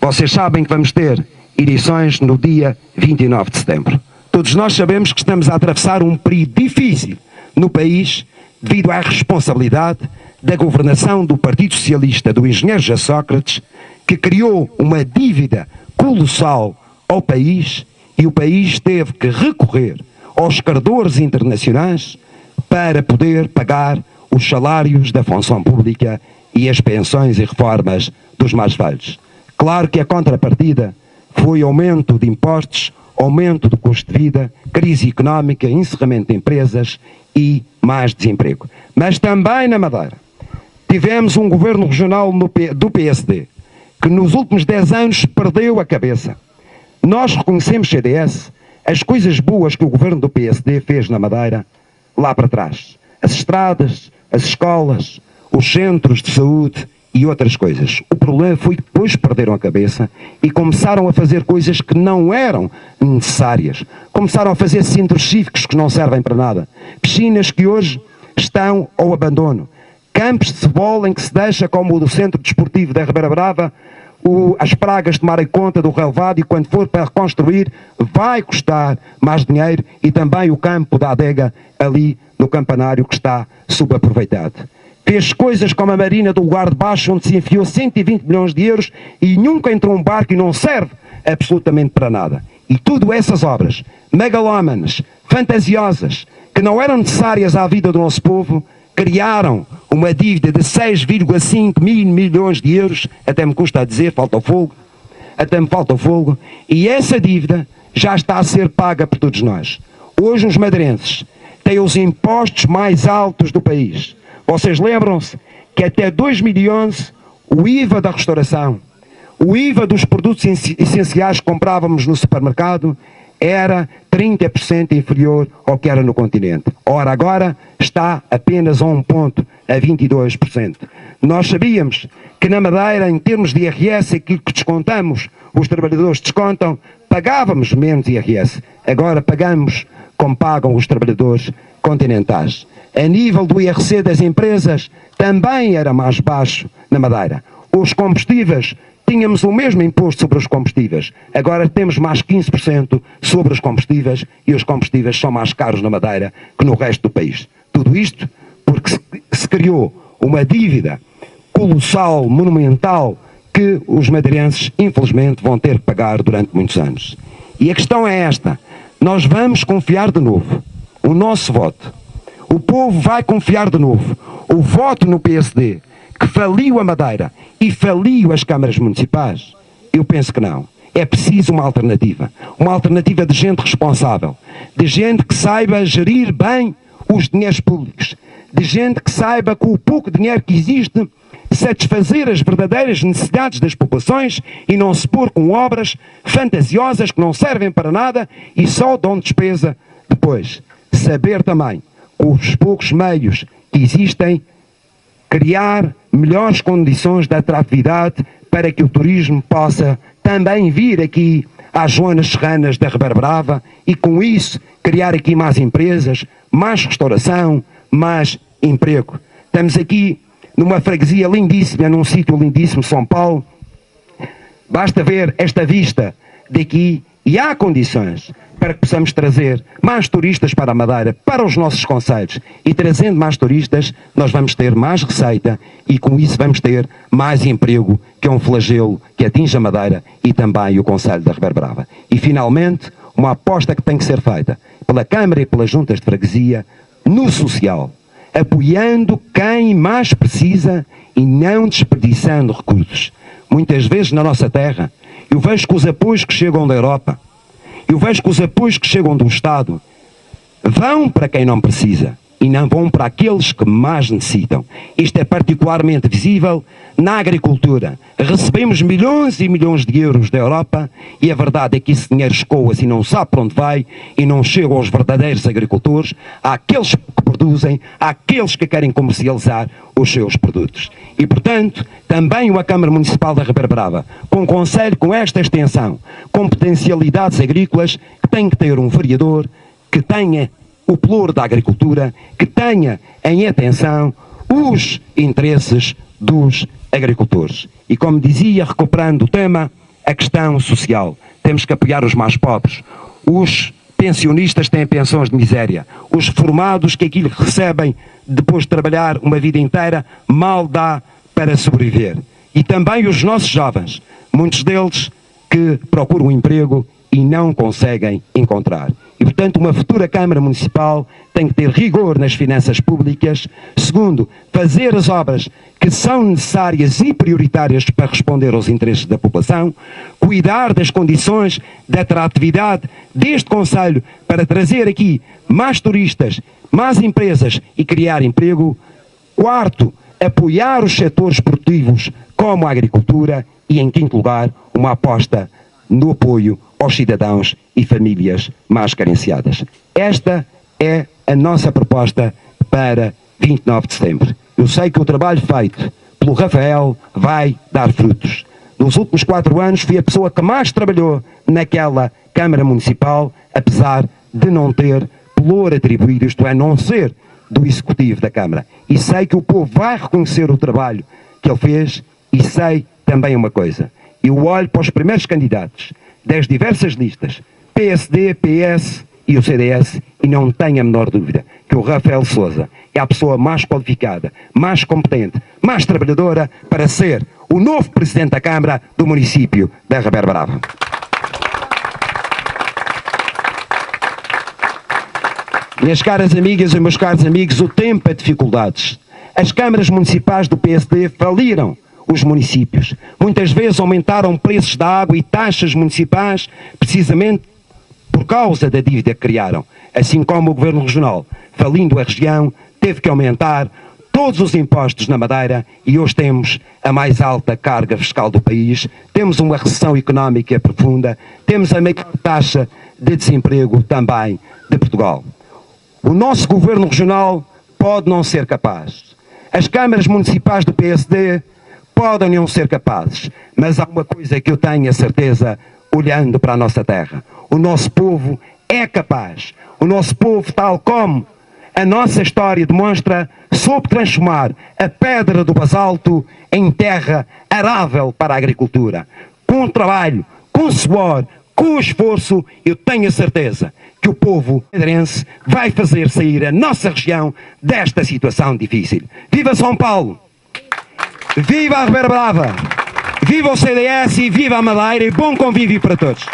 Vocês sabem que vamos ter eleições no dia 29 de setembro. Todos nós sabemos que estamos a atravessar um período difícil no país devido à responsabilidade da governação do Partido Socialista do engenheiro José Sócrates, que criou uma dívida colossal ao país e o país teve que recorrer aos credores internacionais para poder pagar os salários da função pública e as pensões e reformas dos mais velhos. Claro que a contrapartida foi aumento de impostos, aumento do custo de vida, crise económica, encerramento de empresas e mais desemprego. Mas também na Madeira tivemos um governo regional do PSD que nos últimos 10 anos perdeu a cabeça. Nós reconhecemos, CDS, as coisas boas que o governo do PSD fez na Madeira lá para trás. As estradas, as escolas, os centros de saúde e outras coisas. O problema foi que depois perderam a cabeça e começaram a fazer coisas que não eram necessárias. Começaram a fazer centros cívicos que não servem para nada. Piscinas que hoje estão ao abandono. Campos de futebol em que se deixa, como o do Centro Desportivo da Ribeira Brava, as pragas tomarem conta do relevado e quando for para reconstruir vai custar mais dinheiro, e também o campo da adega ali no campanário que está subaproveitado. Fez coisas como a Marina do Lugar de Baixo, onde se enfiou 120 milhões de euros e nunca entrou um barco e não serve absolutamente para nada. E tudo essas obras megalómanas, fantasiosas, que não eram necessárias à vida do nosso povo, criaram uma dívida de 6,5 mil milhões de euros, até me custa a dizer, até me falta o fogo, e essa dívida já está a ser paga por todos nós. Hoje os madeirenses têm os impostos mais altos do país. Vocês lembram-se que até 2011 o IVA da restauração, o IVA dos produtos essenciais que comprávamos no supermercado era 30% inferior ao que era no continente. Ora, agora está apenas a 1 ponto, a 22%. Nós sabíamos que na Madeira, em termos de IRS, aquilo que descontamos, os trabalhadores descontam, pagávamos menos IRS. Agora pagamos como pagam os trabalhadores continentais. A nível do IRC das empresas também era mais baixo na Madeira. Os combustíveis, tínhamos o mesmo imposto sobre os combustíveis, agora temos mais 15% sobre os combustíveis e os combustíveis são mais caros na Madeira que no resto do país. Tudo isto porque se criou uma dívida colossal, monumental, que os madeirenses, infelizmente, vão ter que pagar durante muitos anos. E a questão é esta: nós vamos confiar de novo o nosso voto. O povo vai confiar de novo o voto no PSD, que faliu a Madeira e faliu as câmaras municipais? Eu penso que não. É preciso uma alternativa de gente responsável, de gente que saiba gerir bem os dinheiros públicos, de gente que saiba, com o pouco dinheiro que existe, satisfazer as verdadeiras necessidades das populações e não se pôr com obras fantasiosas que não servem para nada e só dão despesa depois. Saber também, com os poucos meios que existem, criar melhores condições de atratividade para que o turismo possa também vir aqui às zonas serranas da Ribeira Brava e com isso criar aqui mais empresas, mais restauração, mais emprego. Estamos aqui numa freguesia lindíssima, num sítio lindíssimo, São Paulo. Basta ver esta vista daqui e há condições para que possamos trazer mais turistas para a Madeira, para os nossos concelhos. E trazendo mais turistas, nós vamos ter mais receita e com isso vamos ter mais emprego, que é um flagelo que atinge a Madeira e também o concelho da Ribeira Brava. E finalmente, uma aposta que tem que ser feita pela Câmara e pelas juntas de freguesia no social, apoiando quem mais precisa e não desperdiçando recursos. Muitas vezes na nossa terra, eu vejo que os apoios que chegam da Europa, eu vejo que os apoios que chegam do Estado vão para quem não precisa e não vão para aqueles que mais necessitam. Isto é particularmente visível na agricultura. Recebemos milhões e milhões de euros da Europa e a verdade é que esse dinheiro escoa-se e não sabe para onde vai e não chega aos verdadeiros agricultores, àqueles que produzem, àqueles que querem comercializar os seus produtos. E, portanto, também a Câmara Municipal da Ribeira Brava, com um concelho com esta extensão, com potencialidades agrícolas, que tem que ter um vereador que tenha o pluro da agricultura, que tenha em atenção os interesses dos agricultores. E como dizia, recuperando o tema, a questão social. Temos que apoiar os mais pobres. Os pensionistas têm pensões de miséria. Os reformados, que aquilo que recebem depois de trabalhar uma vida inteira, mal dá para sobreviver. E também os nossos jovens, muitos deles que procuram um emprego e não conseguem encontrar. E, portanto, uma futura Câmara Municipal tem que ter rigor nas finanças públicas. Segundo, fazer as obras que são necessárias e prioritárias para responder aos interesses da população. Cuidar das condições de atratividade deste concelho para trazer aqui mais turistas, mais empresas e criar emprego. Quarto, apoiar os setores produtivos como a agricultura. E, em quinto lugar, uma aposta no apoio aos cidadãos e famílias mais carenciadas. Esta é a nossa proposta para 29 de setembro. Eu sei que o trabalho feito pelo Rafael vai dar frutos. Nos últimos 4 anos fui a pessoa que mais trabalhou naquela Câmara Municipal, apesar de não ter pelour atribuído, isto é, não ser do Executivo da Câmara. E sei que o povo vai reconhecer o trabalho que ele fez e sei também uma coisa. Eu olho para os primeiros candidatos das diversas listas, PSD, PS e o CDS, e não tenho a menor dúvida que o Rafael Sousa é a pessoa mais qualificada, mais competente, mais trabalhadora para ser o novo Presidente da Câmara do município da Ribeira Brava. Minhas caras amigas e meus caros amigos, o tempo é dificuldades. As câmaras municipais do PSD faliram os municípios. Muitas vezes aumentaram preços da água e taxas municipais precisamente por causa da dívida que criaram. Assim como o Governo Regional, falindo a região, teve que aumentar todos os impostos na Madeira e hoje temos a mais alta carga fiscal do país, temos uma recessão económica profunda, temos a maior taxa de desemprego também de Portugal. O nosso Governo Regional pode não ser capaz. As câmaras municipais do PSD podem não ser capazes, mas há uma coisa que eu tenho a certeza olhando para a nossa terra. O nosso povo é capaz. O nosso povo, tal como a nossa história demonstra, soube transformar a pedra do basalto em terra arável para a agricultura. Com trabalho, com suor, com esforço, eu tenho a certeza que o povo madeirense vai fazer sair a nossa região desta situação difícil. Viva São Paulo! Viva a Ribeira Brava! Viva o CDS e viva a Madeira e bom convívio para todos!